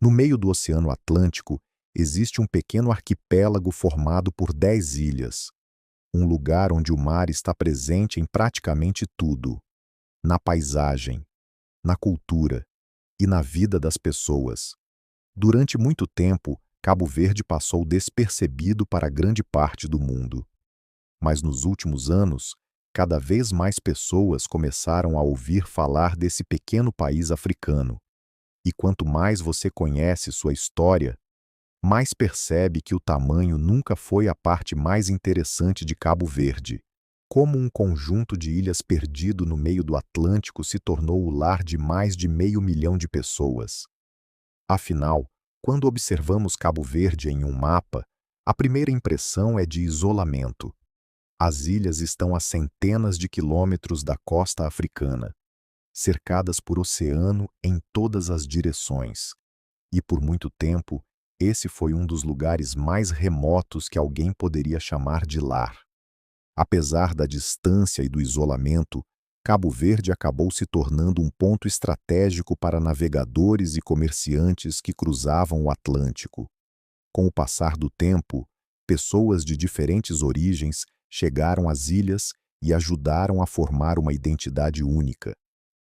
No meio do Oceano Atlântico, existe um pequeno arquipélago formado por 10 ilhas, um lugar onde o mar está presente em praticamente tudo, na paisagem, na cultura e na vida das pessoas. Durante muito tempo, Cabo Verde passou despercebido para grande parte do mundo. Mas nos últimos anos, cada vez mais pessoas começaram a ouvir falar desse pequeno país africano. E quanto mais você conhece sua história, mais percebe que o tamanho nunca foi a parte mais interessante de Cabo Verde. Como um conjunto de ilhas perdido no meio do Atlântico se tornou o lar de mais de 500 mil de pessoas. Afinal, quando observamos Cabo Verde em um mapa, a primeira impressão é de isolamento. As ilhas estão a centenas de quilômetros da costa africana, cercadas por oceano em todas as direções. E por muito tempo, esse foi um dos lugares mais remotos que alguém poderia chamar de lar. Apesar da distância e do isolamento, Cabo Verde acabou se tornando um ponto estratégico para navegadores e comerciantes que cruzavam o Atlântico. Com o passar do tempo, pessoas de diferentes origens chegaram às ilhas e ajudaram a formar uma identidade única,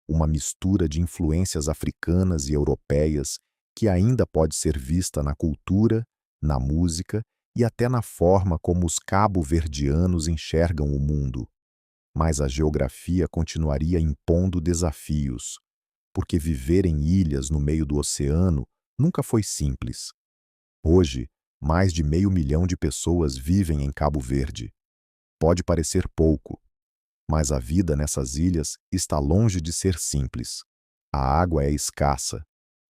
uma mistura de influências africanas e europeias que ainda pode ser vista na cultura, na música e até na forma como os cabo-verdianos enxergam o mundo. Mas a geografia continuaria impondo desafios, porque viver em ilhas no meio do oceano nunca foi simples. Hoje, mais de 500 mil de pessoas vivem em Cabo Verde. Pode parecer pouco, mas a vida nessas ilhas está longe de ser simples. A água é escassa,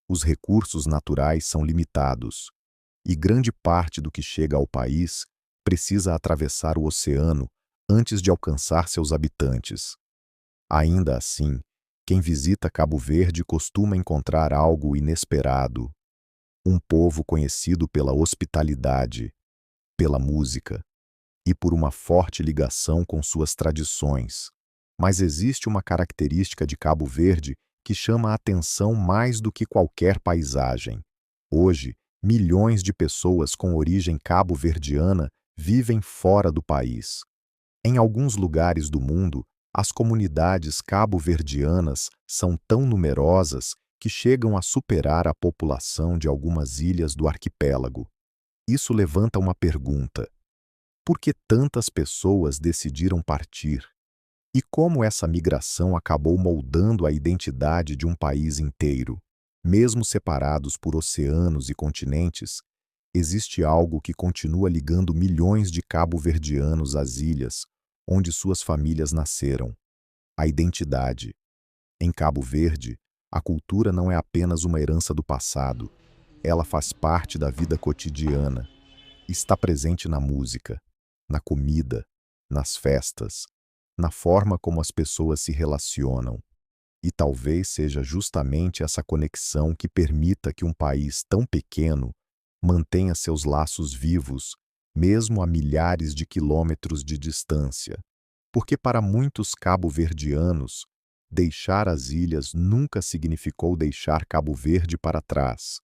os recursos naturais são limitados, e grande parte do que chega ao país precisa atravessar o oceano antes de alcançar seus habitantes. Ainda assim, quem visita Cabo Verde costuma encontrar algo inesperado. Um povo conhecido pela hospitalidade, pela música e por uma forte ligação com suas tradições. Mas existe uma característica de Cabo Verde que chama a atenção mais do que qualquer paisagem. Hoje, milhões de pessoas com origem cabo-verdiana vivem fora do país. Em alguns lugares do mundo, as comunidades cabo-verdianas são tão numerosas que chegam a superar a população de algumas ilhas do arquipélago. Isso levanta uma pergunta: por que tantas pessoas decidiram partir? E como essa migração acabou moldando a identidade de um país inteiro? Mesmo separados por oceanos e continentes, existe algo que continua ligando milhões de cabo-verdianos às ilhas, onde suas famílias nasceram: a identidade. Em Cabo Verde, a cultura não é apenas uma herança do passado, ela faz parte da vida cotidiana. Está presente na música, na comida, nas festas, na forma como as pessoas se relacionam. E talvez seja justamente essa conexão que permita que um país tão pequeno mantenha seus laços vivos, mesmo a milhares de quilômetros de distância. Porque para muitos cabo-verdianos, deixar as ilhas nunca significou deixar Cabo Verde para trás.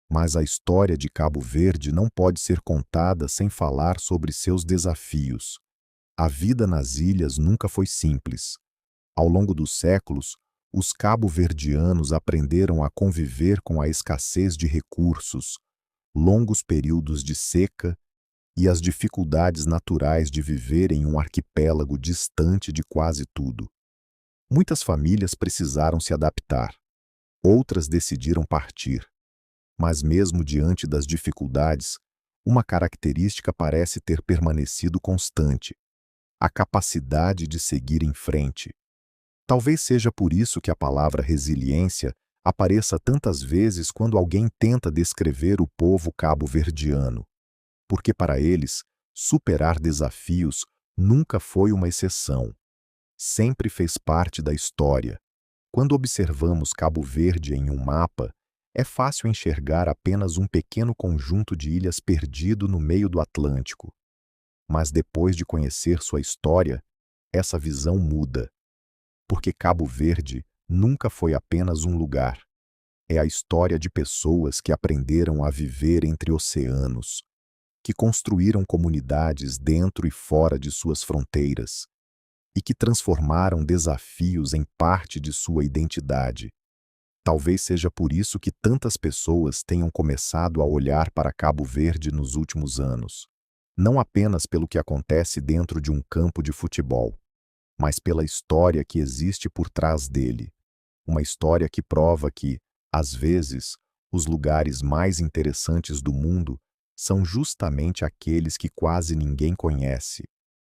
Mas a história de Cabo Verde não pode ser contada sem falar sobre seus desafios. A vida nas ilhas nunca foi simples. Ao longo dos séculos, os cabo-verdianos aprenderam a conviver com a escassez de recursos, longos períodos de seca e as dificuldades naturais de viver em um arquipélago distante de quase tudo. Muitas famílias precisaram se adaptar, outras decidiram partir. Mas mesmo diante das dificuldades, uma característica parece ter permanecido constante: a capacidade de seguir em frente. Talvez seja por isso que a palavra resiliência apareça tantas vezes quando alguém tenta descrever o povo cabo-verdiano. Porque para eles, superar desafios nunca foi uma exceção. Sempre fez parte da história. Quando observamos Cabo Verde em um mapa, é fácil enxergar apenas um pequeno conjunto de ilhas perdido no meio do Atlântico. Mas depois de conhecer sua história, essa visão muda. Porque Cabo Verde nunca foi apenas um lugar. É a história de pessoas que aprenderam a viver entre oceanos, que construíram comunidades dentro e fora de suas fronteiras e que transformaram desafios em parte de sua identidade. Talvez seja por isso que tantas pessoas tenham começado a olhar para Cabo Verde nos últimos anos. Não apenas pelo que acontece dentro de um campo de futebol, mas pela história que existe por trás dele. Uma história que prova que, às vezes, os lugares mais interessantes do mundo são justamente aqueles que quase ninguém conhece.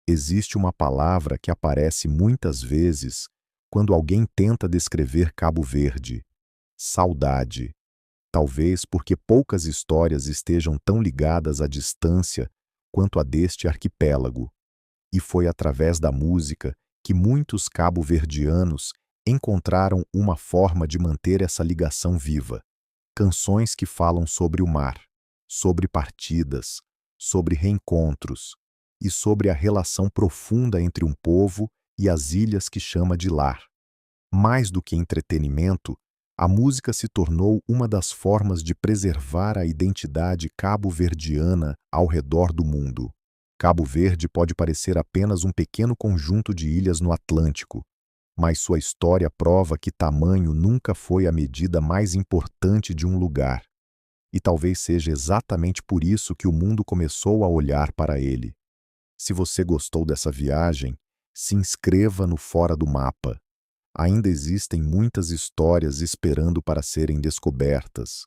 Existe uma palavra que aparece muitas vezes quando alguém tenta descrever Cabo Verde: saudade. Talvez porque poucas histórias estejam tão ligadas à distância quanto a deste arquipélago. E foi através da música que muitos cabo-verdianos encontraram uma forma de manter essa ligação viva. Canções que falam sobre o mar, sobre partidas, sobre reencontros e sobre a relação profunda entre um povo e as ilhas que chama de lar. Mais do que entretenimento, a música se tornou uma das formas de preservar a identidade cabo-verdiana ao redor do mundo. Cabo Verde pode parecer apenas um pequeno conjunto de ilhas no Atlântico, mas sua história prova que tamanho nunca foi a medida mais importante de um lugar. E talvez seja exatamente por isso que o mundo começou a olhar para ele. Se você gostou dessa viagem, se inscreva no Fora do Mapa. Ainda existem muitas histórias esperando para serem descobertas.